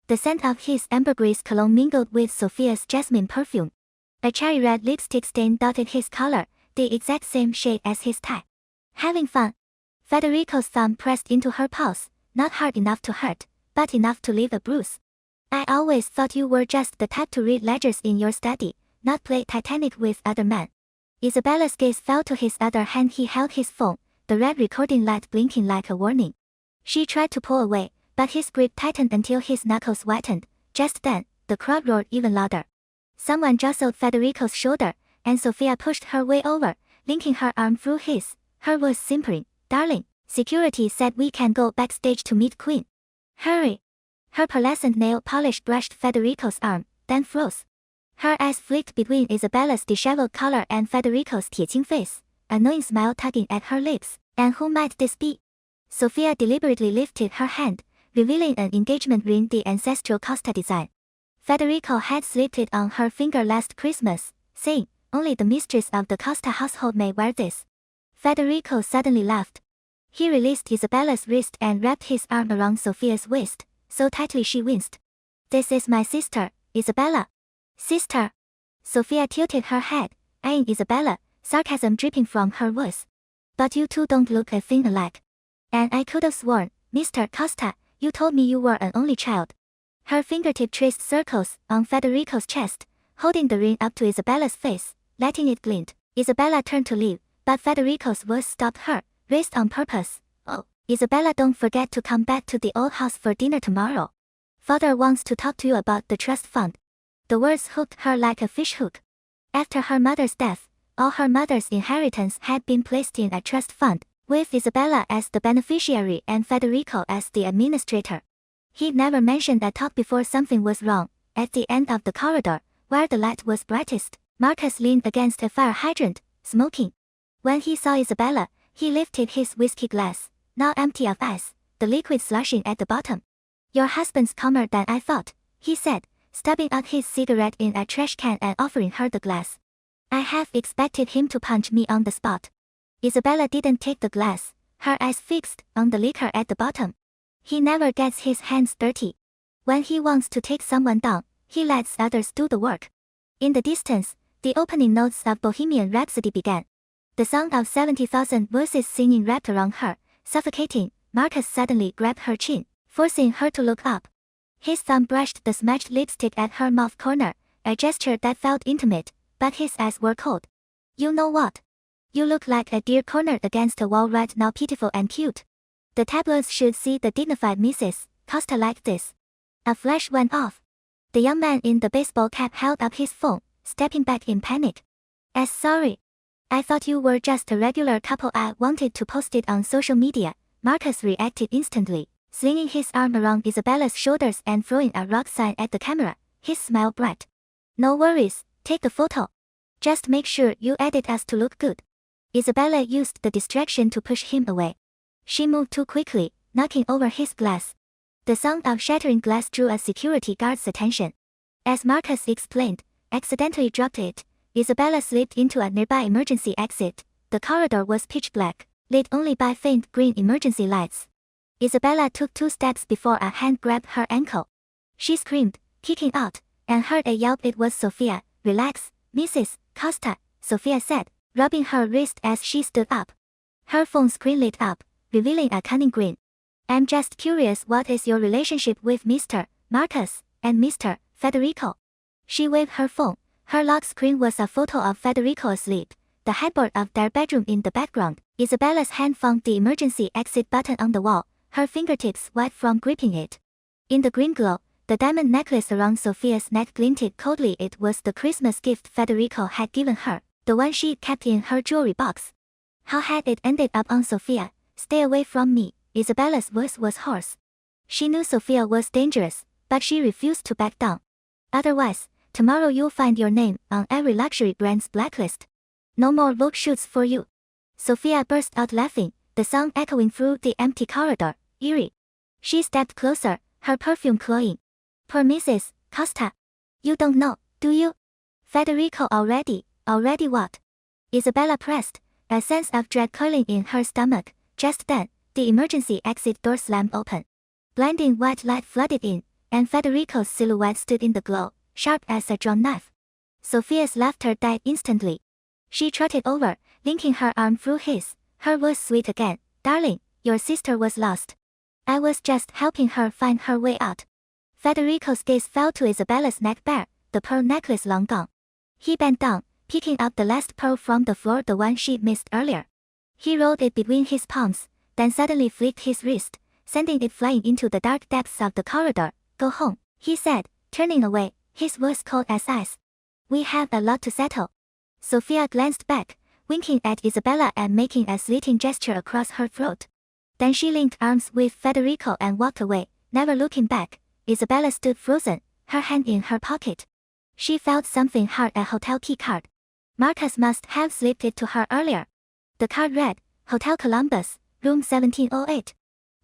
The scent of his ambergris cologne mingled with Sophia's jasmine perfume. A cherry red lipstick stain dotted his collar, the exact same shade as his tie. Having fun? Federico's thumb pressed into her pulse, not hard enough to hurt, but enough to leave a bruise. I always thought you were just the type to read ledgers in your study, not play Titanic with other men. Isabella's gaze fell to his other hand. He held his phone, the red recording light blinking like a warning. She tried to pull away, but his grip tightened until his knuckles whitened. Just then, the crowd roared even louder. Someone jostled Federico's shoulder, and Sophia pushed her way over, linking her arm through his. Her voice simpering, "Darling, security said we can go backstage to meet Queen. Hurry." Her pearlescent nail polish brushed Federico's arm, then froze. Her eyes flicked between Isabella's disheveled collar and Federico's Tieting face, a knowing smile tugging at her lips. And who might this be? Sophia deliberately lifted her hand, revealing an engagement ring, the ancestral Costa design. Federico had slipped it on her finger last Christmas, saying, "Only the mistress of the Costa household may wear this." Federico suddenly laughed. He released Isabella's wrist and wrapped his arm around Sophia's waist, so tightly she winced. "This is my sister, Isabella." "Sister?" Sophia tilted her head, eyeing Isabella, sarcasm dripping from her voice. "But you two don't look a thing alike. And I could have sworn, Mr. Costa, you told me you were an only child." Her fingertip traced circles on Federico's chest, holding the ring up to Isabella's face, letting it glint. Isabella turned to leave, but Federico's voice stopped her, raised on purpose. "Oh, Isabella, don't forget to come back to the old house for dinner tomorrow. Father wants to talk to you about the trust fund." The words hooked her like a fishhook. After her mother's death, all her mother's inheritance had been placed in a trust fund, with Isabella as the beneficiary and Federico as the administrator. He'd never mentioned a talk before. Something was wrong. At the end of the corridor, where the light was brightest, Marcus leaned against a fire hydrant, smoking. When he saw Isabella, he lifted his whiskey glass, now empty of ice, the liquid slushing at the bottom. "Your husband's calmer than I thought," he said, stubbing out his cigarette in a trash can and offering her the glass. "I half expected him to punch me on the spot." Isabella didn't take the glass, her eyes fixed on the liquor at the bottom. "He never gets his hands dirty. When he wants to take someone down, he lets others do the work." In the distance, the opening notes of Bohemian Rhapsody began. The sound of 70,000 voices singing wrapped around her, suffocating. Marcus suddenly grabbed her chin, forcing her to look up. His thumb brushed the smudged lipstick at her mouth corner, a gesture that felt intimate, but his eyes were cold. "You know what? You look like a deer cornered against a wall right now, pitiful and cute. The tabloids should see the dignified Mrs. Costa like this." A flash went off. The young man in the baseball cap held up his phone, stepping back in panic. Sorry. I thought you were just a regular couple. I wanted to post it on social media." Marcus reacted instantly, swinging his arm around Isabella's shoulders and throwing a rock sign at the camera, his smile bright. "No worries, take the photo. Just make sure you edit us to look good." Isabella used the distraction to push him away. She moved too quickly, knocking over his glass. The sound of shattering glass drew a security guard's attention. As Marcus explained, accidentally dropped it. Isabella slipped into a nearby emergency exit. The corridor was pitch black, lit only by faint green emergency lights. Isabella took 2 steps before a hand grabbed her ankle. She screamed, kicking out, and heard a yelp. It was Sophia. "Relax, Mrs. Costa," Sophia said, rubbing her wrist as she stood up. Her phone screen lit up, revealing a cunning grin. "I'm just curious, what is your relationship with Mr. Marcus and Mr. Federico?" She waved her phone. Her lock screen was a photo of Federico asleep, the headboard of their bedroom in the background. Isabella's hand found the emergency exit button on the wall, her fingertips white from gripping it. In the green glow, the diamond necklace around Sophia's neck glinted coldly. It was the Christmas gift Federico had given her, the one she kept in her jewelry box. How had it ended up on Sophia? "Stay away from me," Isabella's voice was hoarse. She knew Sophia was dangerous, but she refused to back down. "Otherwise, tomorrow you'll find your name on every luxury brand's blacklist. No more Vogue shoots for you." Sophia burst out laughing, the sound echoing through the empty corridor, eerie. She stepped closer, her perfume cloying. "Poor Mrs. Costa. You don't know, do you? Federico already what?" Isabella pressed, a sense of dread curling in her stomach. Just then, the emergency exit door slammed open. Blinding white light flooded in. and Federico's silhouette stood in the glow, sharp as a drawn knife. Sophia's laughter died instantly. She trotted over, linking her arm through his, her voice sweet again. Darling, your sister was lost. I was just helping her find her way out. Federico's gaze fell to Isabella's neck bare, the pearl necklace long gone. He bent down, picking up the last pearl from the floor, the one she missed earlier. He rolled it between his palms, then suddenly flicked his wrist, sending it flying into the dark depths of the corridor. Go home, he said, turning away, his voice cold as ice. We have a lot to settle. Sophia glanced back, winking at Isabella and making a slitting gesture across her throat. Then she linked arms with Federico and walked away, never looking back. Isabella stood frozen, her hand in her pocket. She felt something hard, a hotel key card. Marcus must have slipped it to her earlier. The card read, Hotel Columbus, room 1708.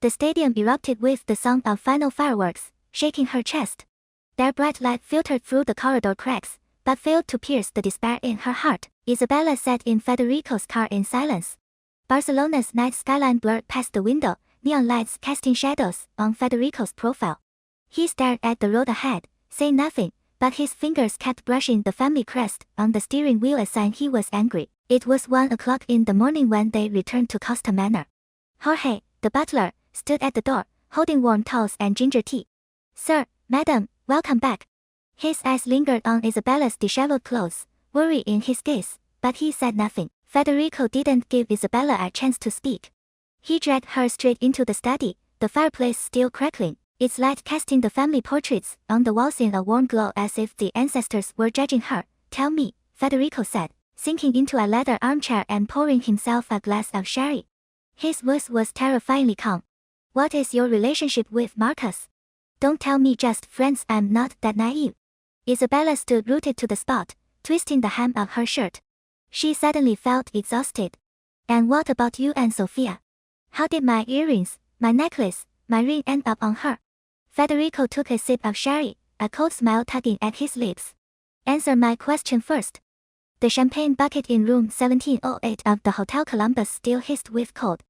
The stadium erupted with the sound of final fireworks, shaking her chest. Their bright light filtered through the corridor cracks, but failed to pierce the despair in her heart. Isabella sat in Federico's car in silence. Barcelona's night skyline blurred past the window, neon lights casting shadows on Federico's profile. He stared at the road ahead, saying nothing, but his fingers kept brushing the family crest on the steering wheel, a sign he was angry. It was 1 o'clock in the morning when they returned to Costa Manor. Jorge, the butler, stood at the door, holding warm towels and ginger tea. Sir, madam, welcome back. His eyes lingered on Isabella's disheveled clothes, worry in his gaze, but he said nothing. Federico didn't give Isabella a chance to speak. He dragged her straight into the study, the fireplace still crackling, its light casting the family portraits on the walls in a warm glow as if the ancestors were judging her. Tell me, Federico said, sinking into a leather armchair and pouring himself a glass of sherry. His voice was terrifyingly calm. What is your relationship with Marcus? Don't tell me just friends, I'm not that naive. Isabella stood rooted to the spot, twisting the hem of her shirt. She suddenly felt exhausted. And what about you and Sophia? How did my earrings, my necklace, my ring end up on her? Federico took a sip of sherry, a cold smile tugging at his lips. Answer my question first. The champagne bucket in room 1708 of the Hotel Columbus still hissed with cold.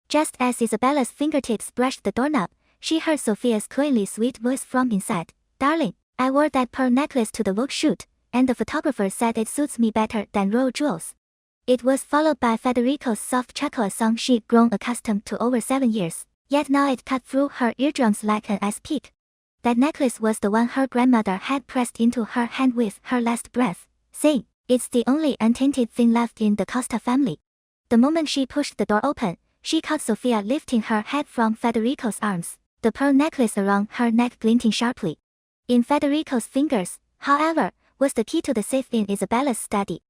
Just as Isabella's fingertips brushed the doorknob, she heard Sophia's cleanly sweet voice from inside. Darling, I wore that pearl necklace to the Vogue shoot, and the photographer said it suits me better than royal jewels. It was followed by Federico's soft chuckle, a song she'd grown accustomed to over 7 years, yet now it cut through her eardrums like an ice pick. That necklace was the one her grandmother had pressed into her hand with her last breath, saying, it's the only untainted thing left in the Costa family. The moment she pushed the door open, she caught Sophia lifting her head from Federico's arms, the pearl necklace around her neck glinting sharply. In Federico's fingers, however, was the key to the safe in Isabella's study.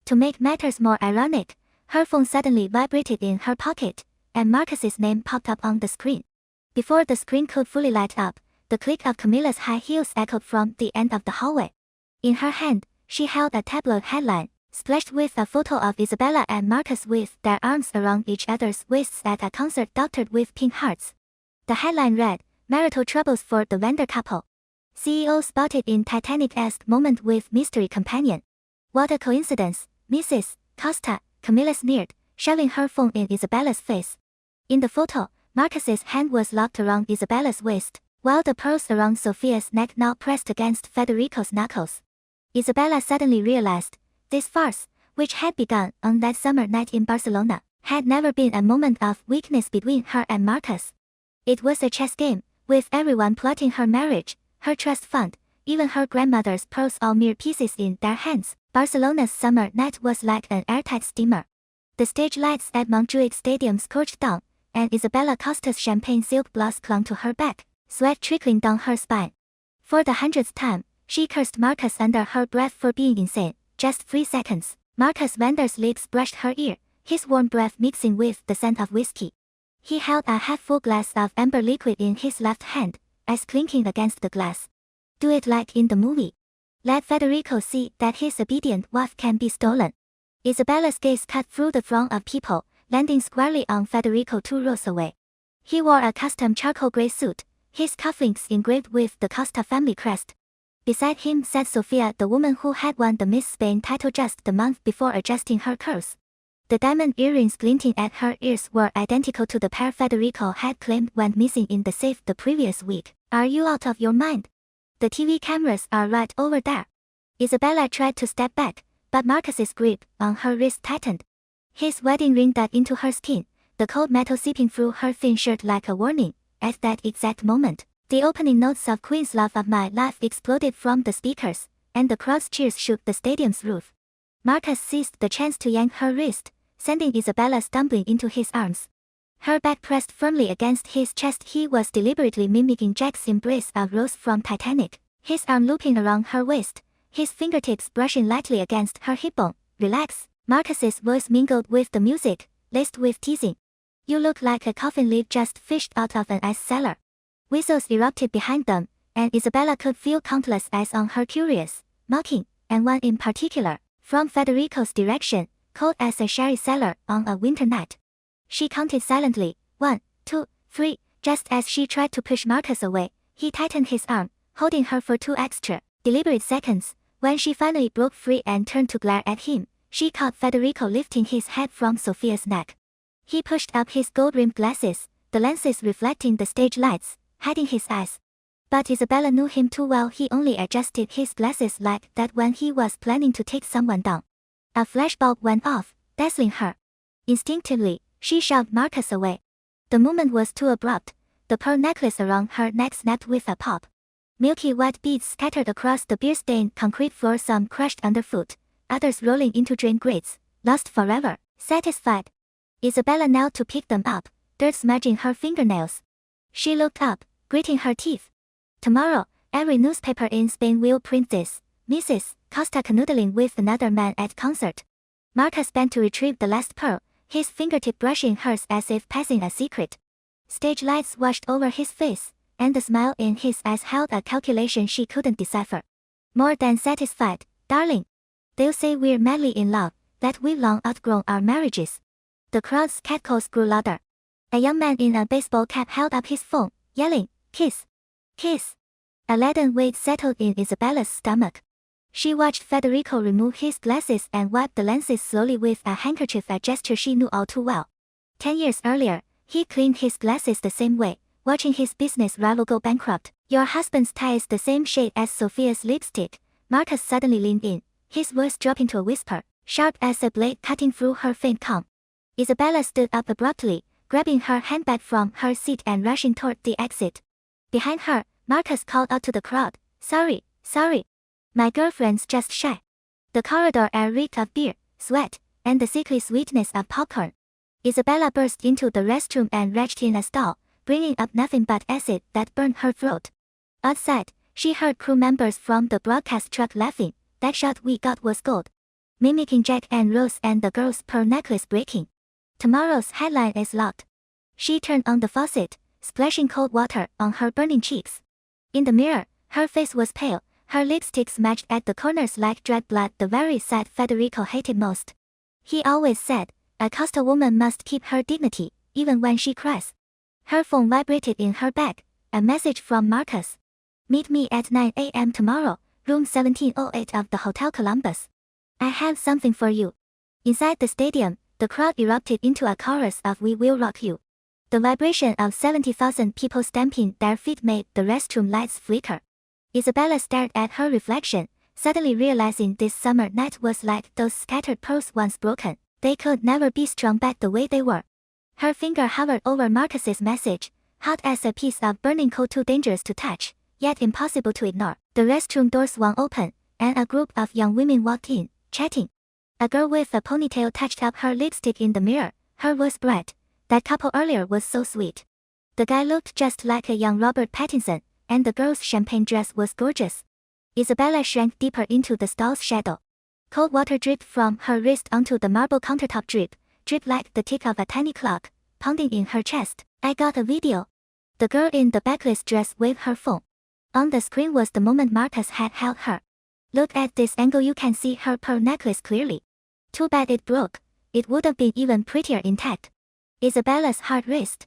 To make matters more ironic, her phone suddenly vibrated in her pocket, and Marcus's name popped up on the screen. Before the screen could fully light up, the click of Camilla's high heels echoed from the end of the hallway. In her hand, she held a tabloid headline, splashed with a photo of Isabella and Marcus with their arms around each other's waists at a concert dotted with pink hearts. The headline read, Marital Troubles for the Vander couple. CEO spotted in Titanic-esque moment with mystery companion. What a coincidence, Mrs. Costa, Camilla sneered, shoving her phone in Isabella's face. In the photo, Marcus's hand was locked around Isabella's waist, while the pearls around Sophia's neck now pressed against Federico's knuckles. Isabella suddenly realized, this farce, which had begun on that summer night in Barcelona, had never been a moment of weakness between her and Marcus. It was a chess game, with everyone plotting her marriage, her trust fund, even her grandmother's pearls all mere pieces in their hands. Barcelona's summer night was like an airtight steamer. The stage lights at Montjuic Stadium scorched down, and Isabella Costa's champagne silk blouse clung to her back, sweat trickling down her spine. For the 100th time, she cursed Marcus under her breath for being insane. Just 3 seconds, Marcus Vander's lips brushed her ear, his warm breath mixing with the scent of whiskey. He held a half-full glass of amber liquid in his left hand, ice clinking against the glass. Do it like in the movie. Let Federico see that his obedient wife can be stolen. Isabella's gaze cut through the throng of people, landing squarely on Federico 2 rows away. He wore a custom charcoal gray suit, his cufflinks engraved with the Costa family crest. Beside him sat Sophia, the woman who had won the Miss Spain title just the month before adjusting her curls. The diamond earrings glinting at her ears were identical to the pair Federico had claimed went missing in the safe the previous week, Are you out of your mind? The TV cameras are right over there. Isabella tried to step back, but Marcus's grip on her wrist tightened. His wedding ring dug into her skin, the cold metal seeping through her thin shirt like a warning. At that exact moment, the opening notes of Queen's Love of My Life exploded from the speakers, and the crowd's cheers shook the stadium's roof. Marcus seized the chance to yank her wrist, sending Isabella stumbling into his arms. Her back pressed firmly against his chest. He was deliberately mimicking Jack's embrace of Rose from Titanic, his arm looping around her waist, his fingertips brushing lightly against her hip bone. Relax, Marcus's voice mingled with the music, laced with teasing. You look like a coffin lid just fished out of an ice cellar. Whistles erupted behind them, and Isabella could feel countless eyes on her, curious, mocking, and one in particular, from Federico's direction, cold as a sherry cellar on a winter night. She counted silently, 1, 2, 3, just as she tried to push Marcus away. He tightened his arm, holding her for 2 extra, deliberate seconds. When she finally broke free and turned to glare at him, she caught Federico lifting his head from Sophia's neck. He pushed up his gold-rimmed glasses, the lenses reflecting the stage lights, hiding his eyes. But Isabella knew him too well. He only adjusted his glasses like that when he was planning to take someone down. A flashbulb went off, dazzling her. Instinctively, she shoved Marcus away. The movement was too abrupt. The pearl necklace around her neck snapped with a pop. Milky white beads scattered across the beer-stained concrete floor, some crushed underfoot, others rolling into drain grates, lost forever. Satisfied, Isabella knelt to pick them up, dirt smudging her fingernails. She looked up, gritting her teeth. Tomorrow, every newspaper in Spain will print this. Mrs. Costa canoodling with another man at concert. Marcus bent to retrieve the last pearl, his fingertip brushing hers as if passing a secret. Stage lights washed over his face, and the smile in his eyes held a calculation she couldn't decipher. More than satisfied, darling. They'll say we're madly in love, that we've long outgrown our marriages. The crowd's catcalls grew louder. A young man in a baseball cap held up his phone, yelling, "Kiss! Kiss!" A leaden weight settled in Isabella's stomach. She watched Federico remove his glasses and wipe the lenses slowly with a handkerchief, a gesture she knew all too well. 10 years earlier, he cleaned his glasses the same way, watching his business rival go bankrupt. Your husband's tie is the same shade as Sophia's lipstick. Marcus suddenly leaned in, his voice dropping to a whisper, sharp as a blade cutting through her faint calm. Isabella stood up abruptly, grabbing her handbag from her seat and rushing toward the exit. Behind her, Marcus called out to the crowd, Sorry. My girlfriend's just shy." The corridor air reeked of beer, sweat, and the sickly sweetness of popcorn. Isabella burst into the restroom and retched in a stall, bringing up nothing but acid that burned her throat. Outside, she heard crew members from the broadcast truck laughing. That shot we got was gold. Mimicking Jack and Rose and the girl's pearl necklace breaking. Tomorrow's headline is locked. She turned on the faucet, splashing cold water on her burning cheeks. In the mirror, her face was pale, her lipstick smudged at the corners like dried blood, the very side Federico hated most. He always said, a Costa woman must keep her dignity, even when she cries. Her phone vibrated in her bag, a message from Marcus. Meet me at 9 a.m. tomorrow, room 1708 of the Hotel Columbus. I have something for you. Inside the stadium, the crowd erupted into a chorus of We Will Rock You. The vibration of 70,000 people stamping their feet made the restroom lights flicker. Isabella stared at her reflection, suddenly realizing this summer night was like those scattered pearls once broken. They could never be strung back the way they were. Her finger hovered over Marcus's message, hot as a piece of burning coal, too dangerous to touch, yet impossible to ignore. The restroom door swung open, and a group of young women walked in, chatting. A girl with a ponytail touched up her lipstick in the mirror, her voice bright. That couple earlier was so sweet. The guy looked just like a young Robert Pattinson, and the girl's champagne dress was gorgeous. Isabella shrank deeper into the stall's shadow. Cold water dripped from her wrist onto the marble countertop, drip like the tick of a tiny clock, pounding in her chest. I got a video. The girl in the backless dress waved her phone. On the screen was the moment Marcus had held her. Look at this angle, you can see her pearl necklace clearly. Too bad it broke. It would have been even prettier intact. Isabella's heart raced.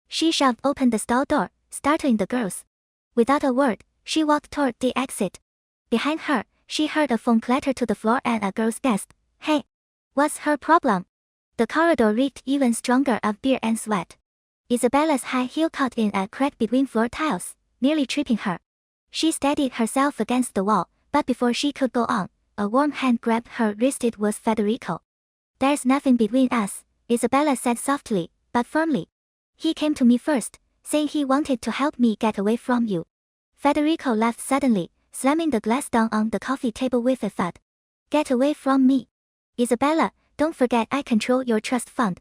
She shoved open the stall door, startling the girls. Without a word, she walked toward the exit. Behind her, she heard a phone clatter to the floor and a girl's gasp. Hey! What's her problem? The corridor reeked even stronger of beer and sweat. Isabella's high heel caught in a crack between floor tiles, nearly tripping her. She steadied herself against the wall, but before she could go on, a warm hand grabbed her wrist. It was Federico. "There's nothing between us," Isabella said softly, but firmly. "He came to me first, saying he wanted to help me get away from you." Federico laughed suddenly, slamming the glass down on the coffee table with a thud. "Get away from me? Isabella, don't forget I control your trust fund.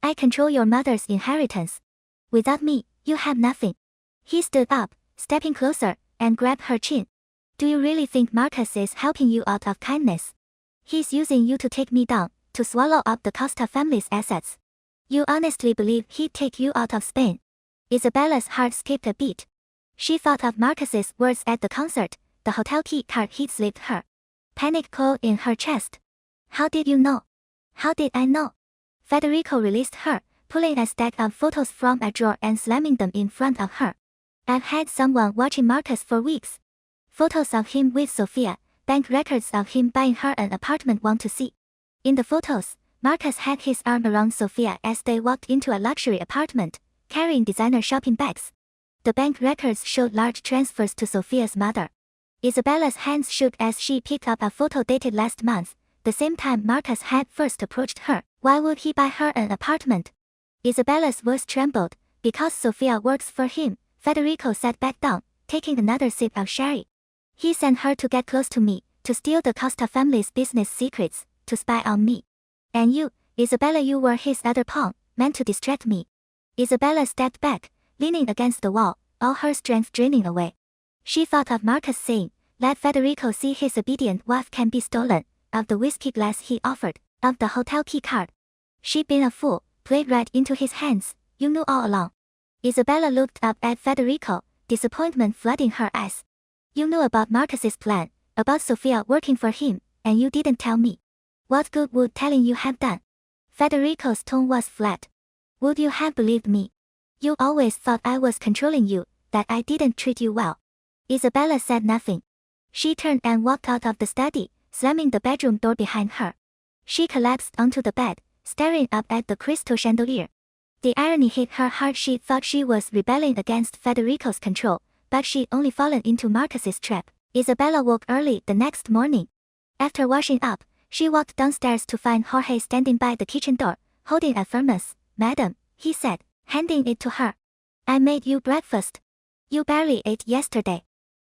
I control your mother's inheritance. Without me, you have nothing." He stood up, stepping closer, and grabbed her chin. "Do you really think Marcus is helping you out of kindness? He's using you to take me down, to swallow up the Costa family's assets. You honestly believe he'd take you out of Spain?" Isabella's heart skipped a beat. She thought of Marcus's words at the concert, the hotel key card he'd slipped her. Panic coiled in her chest. "How did you know?" "How did I know?" Federico released her, pulling a stack of photos from a drawer and slamming them in front of her. "I've had someone watching Marcus for weeks. Photos of him with Sofia, bank records of him buying her an apartment. Want to see?" In the photos, Marcus had his arm around Sofia as they walked into a luxury apartment, carrying designer shopping bags. The bank records showed large transfers to Sofia's mother. Isabella's hands shook as she picked up a photo dated last month, the same time Marcus had first approached her. Why would he buy her an apartment? Isabella's voice trembled. "Because Sofia works for him." Federico sat back down, taking another sip of sherry. "He sent her to get close to me, to steal the Costa family's business secrets, to spy on me. And you, Isabella, you were his other pawn, meant to distract me." Isabella stepped back, leaning against the wall, all her strength draining away. She thought of Marcus saying, "Let Federico see his obedient wife can be stolen," of the whiskey glass he offered, of the hotel key card. She'd been a fool, played right into his hands. "You knew all along." Isabella looked up at Federico, disappointment flooding her eyes. "You knew about Marcus's plan, about Sofia working for him, and you didn't tell me. What good would telling you have done?" Federico's tone was flat. "Would you have believed me? You always thought I was controlling you, that I didn't treat you well." Isabella said nothing. She turned and walked out of the study, slamming the bedroom door behind her. She collapsed onto the bed, staring up at the crystal chandelier. The irony hit her hard. She thought she was rebelling against Federico's control, but she'd only fallen into Marcus's trap. Isabella woke early the next morning. After washing up, she walked downstairs to find Jorge standing by the kitchen door, holding a thermos. "Madam," he said, handing it to her. "I made you breakfast. You barely ate yesterday."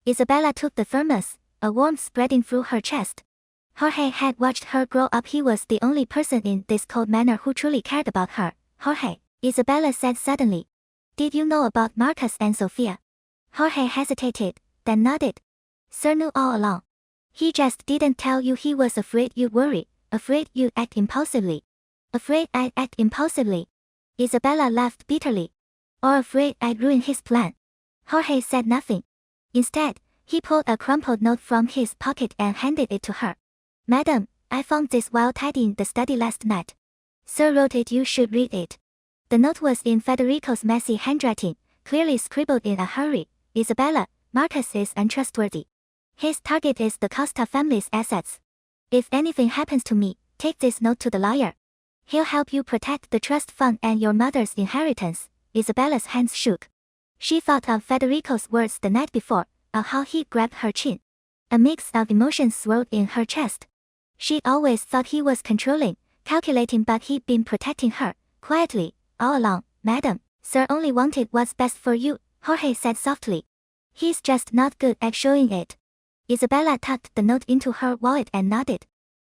Isabella took the thermos, a warmth spreading through her chest. Jorge had watched her grow up. He was the only person in this cold manner who truly cared about her. "Jorge," Isabella said suddenly. "Did you know about Marcus and Sofia?" Jorge hesitated, then nodded. "Sir knew all along. He just didn't tell you. He was afraid you'd worry, afraid you'd act impulsively." "Afraid I'd act impulsively?" Isabella laughed bitterly. "Or afraid I'd ruin his plan?" Jorge said nothing. Instead, he pulled a crumpled note from his pocket and handed it to her. "Madam, I found this while tidying the study last night. Sir wrote it. You should read it." The note was in Federico's messy handwriting, clearly scribbled in a hurry. "Isabella, Marcus is untrustworthy. His target is the Costa family's assets. If anything happens to me, take this note to the lawyer. He'll help you protect the trust fund and your mother's inheritance." Isabella's hands shook. She thought of Federico's words the night before, of how he grabbed her chin. A mix of emotions swirled in her chest. She'd always thought he was controlling, calculating, but he'd been protecting her, quietly, all along. "Madam, sir only wanted what's best for you," Jorge said softly. "He's just not good at showing it." Isabella tucked the note into her wallet and nodded.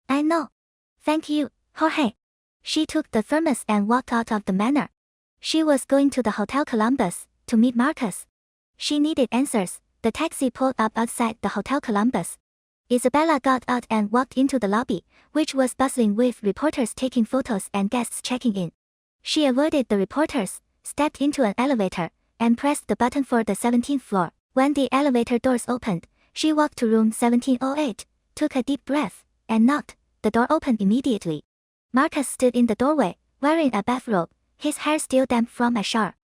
"I know. Thank you, Jorge." She took the thermos and walked out of the manor. She was going to the Hotel Columbus, to meet Marcus. She needed answers. The taxi pulled up outside the Hotel Columbus. Isabella got out and walked into the lobby, which was bustling with reporters taking photos and guests checking in. She avoided the reporters, stepped into an elevator, and pressed the button for the 17th floor. When the elevator doors opened, she walked to room 1708, took a deep breath, and knocked. The door opened immediately. Marcus stood in the doorway, wearing a bathrobe, his hair still damp from a shower.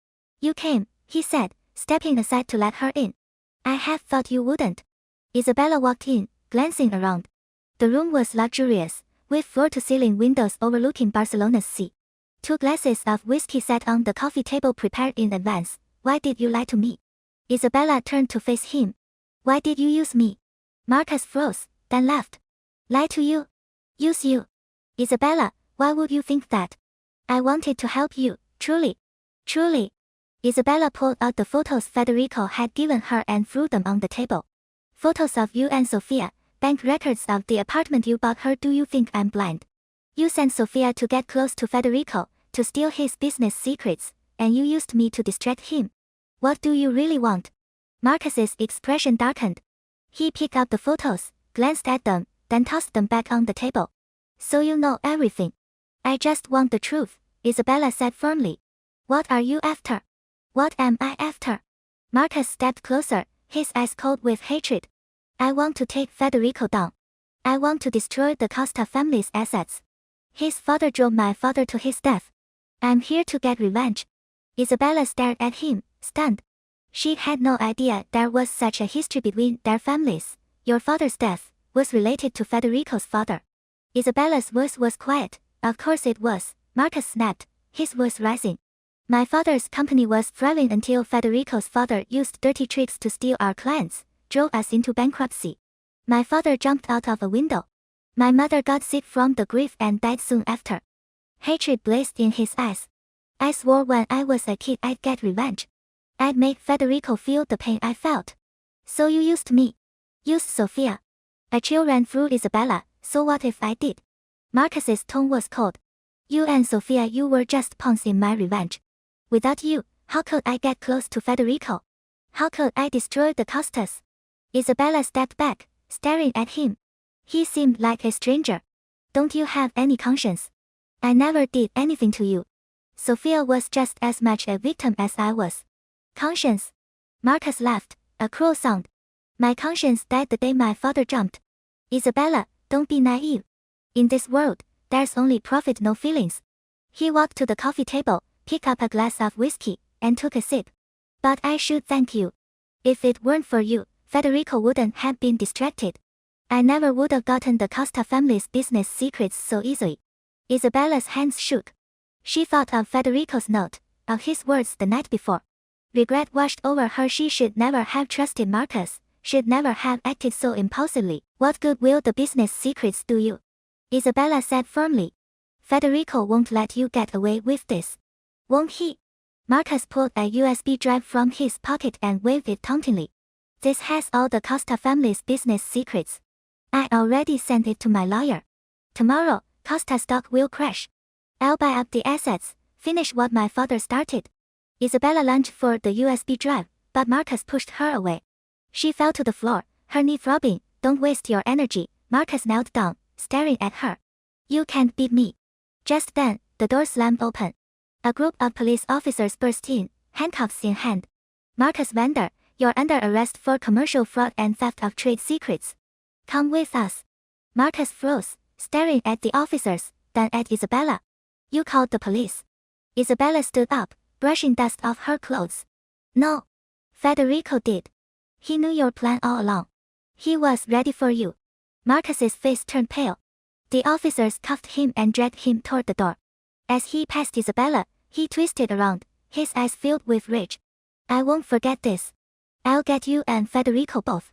"You came," he said, stepping aside to let her in. "I had thought you wouldn't." Isabella walked in, glancing around. The room was luxurious, with floor-to-ceiling windows overlooking Barcelona's sea. 2 glasses of whiskey sat on the coffee table prepared in advance. "Why did you lie to me?" Isabella turned to face him. Why did you use me? Marcus froze, then laughed. Lie to you? Use you? Isabella, why would you think that? I wanted to help you, truly. Truly. Isabella pulled out the photos Federico had given her and threw them on the table. Photos of you and Sophia, bank records of the apartment you bought her. Do you think I'm blind? You sent Sophia to get close to Federico, to steal his business secrets, and you used me to distract him. What do you really want? Marcus's expression darkened. He picked up the photos, glanced at them, then tossed them back on the table. So you know everything. I just want the truth, Isabella said firmly. What are you after? What am I after? Marcus stepped closer, his eyes cold with hatred. I want to take Federico down. I want to destroy the Costa family's assets. His father drove my father to his death. I'm here to get revenge. Isabella stared at him, stunned. She had no idea there was such a history between their families. Your father's death was related to Federico's father. Isabella's voice was quiet. Of course it was, Marcus snapped, his voice rising. My father's company was thriving until Federico's father used dirty tricks to steal our clients, drove us into bankruptcy. My father jumped out of a window. My mother got sick from the grief and died soon after. Hatred blazed in his eyes. I swore when I was a kid I'd get revenge. I'd make Federico feel the pain I felt. So you used me. Used Sophia. A chill ran through Isabella. So what if I did? Marcus's tone was cold. You and Sophia, you were just pawns in my revenge. Without you, how could I get close to Federico? How could I destroy the Costas? Isabella stepped back, staring at him. He seemed like a stranger. Don't you have any conscience? I never did anything to you. Sophia was just as much a victim as I was. Conscience? Marcus laughed, a cruel sound. My conscience died the day my father jumped. Isabella, don't be naive. In this world, there's only profit, no feelings. He walked to the coffee table, picked up a glass of whiskey, and took a sip. But I should thank you. If it weren't for you, Federico wouldn't have been distracted. I never would have gotten the Costa family's business secrets so easily. Isabella's hands shook. She thought of Federico's note, of his words the night before. Regret washed over her. She should never have trusted Marcus, should never have acted so impulsively. What good will the business secrets do you? Isabella said firmly. Federico won't let you get away with this. Won't he? Marcus pulled a USB drive from his pocket and waved it tauntingly. This has all the Costa family's business secrets. I already sent it to my lawyer. Tomorrow, Costa stock will crash. I'll buy up the assets, finish what my father started. Isabella lunged for the USB drive, but Marcus pushed her away. She fell to the floor, her knee throbbing. Don't waste your energy. Marcus knelt down, staring at her. You can't beat me. Just then, the door slammed open. A group of police officers burst in, handcuffs in hand. Marcus Vander, you're under arrest for commercial fraud and theft of trade secrets. Come with us. Marcus froze, staring at the officers, then at Isabella. You called the police. Isabella stood up, brushing dust off her clothes. No. Federico did. He knew your plan all along. He was ready for you. Marcus's face turned pale. The officers cuffed him and dragged him toward the door. As he passed Isabella, he twisted around, his eyes filled with rage. I won't forget this. I'll get you and Federico both.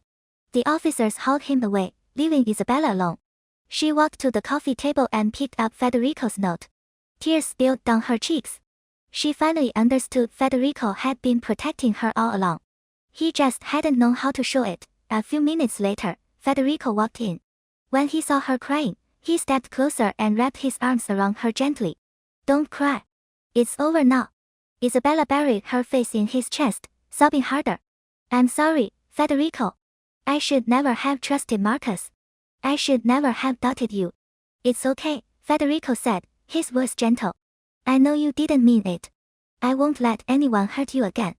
The officers hauled him away, leaving Isabella alone. She walked to the coffee table and picked up Federico's note. Tears spilled down her cheeks. She finally understood Federico had been protecting her all along. He just hadn't known how to show it. A few minutes later, Federico walked in. When he saw her crying, he stepped closer and wrapped his arms around her gently. Don't cry. It's over now. Isabella buried her face in his chest, sobbing harder. I'm sorry, Federico. I should never have trusted Marcus. I should never have doubted you. It's okay, Federico said, his voice gentle. I know you didn't mean it. I won't let anyone hurt you again.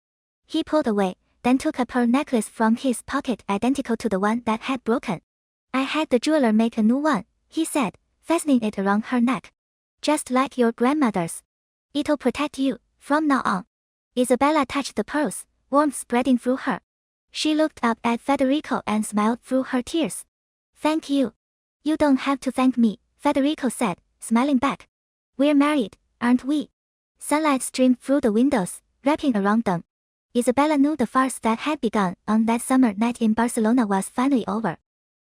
He pulled away, then took a pearl necklace from his pocket identical to the one that had broken. I had the jeweler make a new one, he said, fastening it around her neck. Just like your grandmother's. It'll protect you, from now on. Isabella touched the pearls, warmth spreading through her. She looked up at Federico and smiled through her tears. Thank you. You don't have to thank me, Federico said, smiling back. We're married, aren't we? Sunlight streamed through the windows, wrapping around them. Isabella knew the farce that had begun on that summer night in Barcelona was finally over.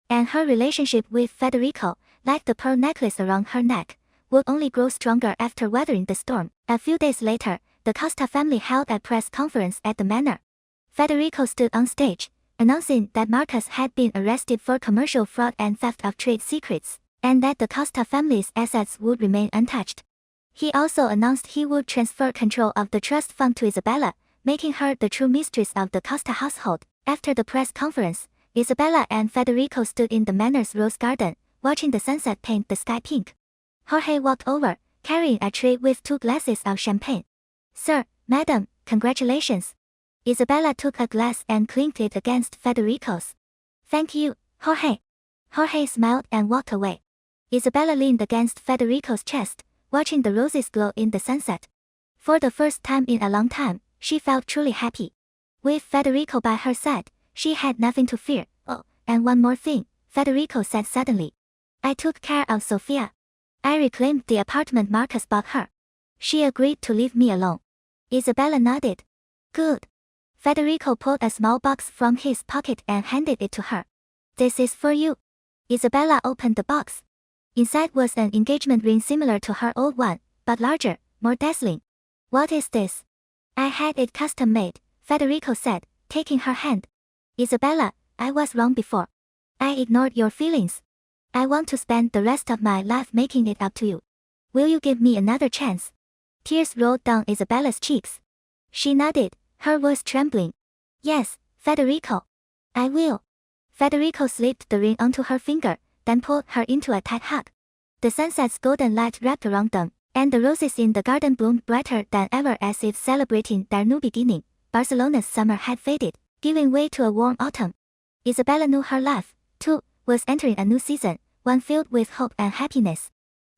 And her relationship with Federico, like the pearl necklace around her neck, would only grow stronger after weathering the storm. A few days later, the Costa family held a press conference at the manor. Federico stood on stage, announcing that Marcus had been arrested for commercial fraud and theft of trade secrets, and that the Costa family's assets would remain untouched. He also announced he would transfer control of the trust fund to Isabella, making her the true mistress of the Costa household. After the press conference, Isabella and Federico stood in the manor's rose garden, watching the sunset paint the sky pink. Jorge walked over, carrying a tray with 2 glasses of champagne. "Sir, madam, congratulations." Isabella took a glass and clinked it against Federico's. "Thank you, Jorge." Jorge smiled and walked away. Isabella leaned against Federico's chest, watching the roses glow in the sunset. For the first time in a long time, she felt truly happy. With Federico by her side, she had nothing to fear. "Oh, and one more thing," Federico said suddenly. "I took care of Sofia. I reclaimed the apartment Marcus bought her. She agreed to leave me alone." Isabella nodded. "Good." Federico pulled a small box from his pocket and handed it to her. "This is for you." Isabella opened the box. Inside was an engagement ring similar to her old one, but larger, more dazzling. "What is this?" "I had it custom made," Federico said, taking her hand. "Isabella, I was wrong before. I ignored your feelings. I want to spend the rest of my life making it up to you. Will you give me another chance?" Tears rolled down Isabella's cheeks. She nodded, her voice trembling. "Yes, Federico. I will." Federico slipped the ring onto her finger, then pulled her into a tight hug. The sunset's golden light wrapped around them, and the roses in the garden bloomed brighter than ever as if celebrating their new beginning. Barcelona's summer had faded, giving way to a warm autumn. Isabella knew her life, too, was entering a new season, one filled with hope and happiness.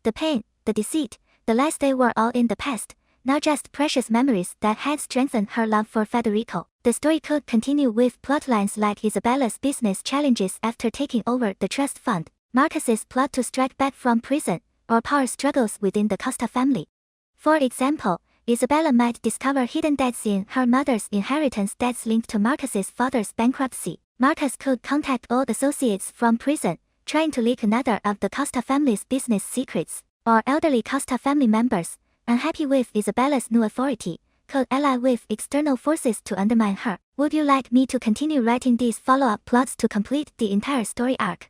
The pain, the deceit, the lies, they were all in the past, now just precious memories that had strengthened her love for Federico. The story could continue with plotlines like Isabella's business challenges after taking over the trust fund, Marcus's plot to strike back from prison, or power struggles within the Costa family. For example, Isabella might discover hidden debts in her mother's inheritance, debts linked to Marcus's father's bankruptcy. Marcus could contact old associates from prison, trying to leak another of the Costa family's business secrets, or elderly Costa family members, unhappy with Isabella's new authority, could ally with external forces to undermine her. Would you like me to continue writing these follow-up plots to complete the entire story arc?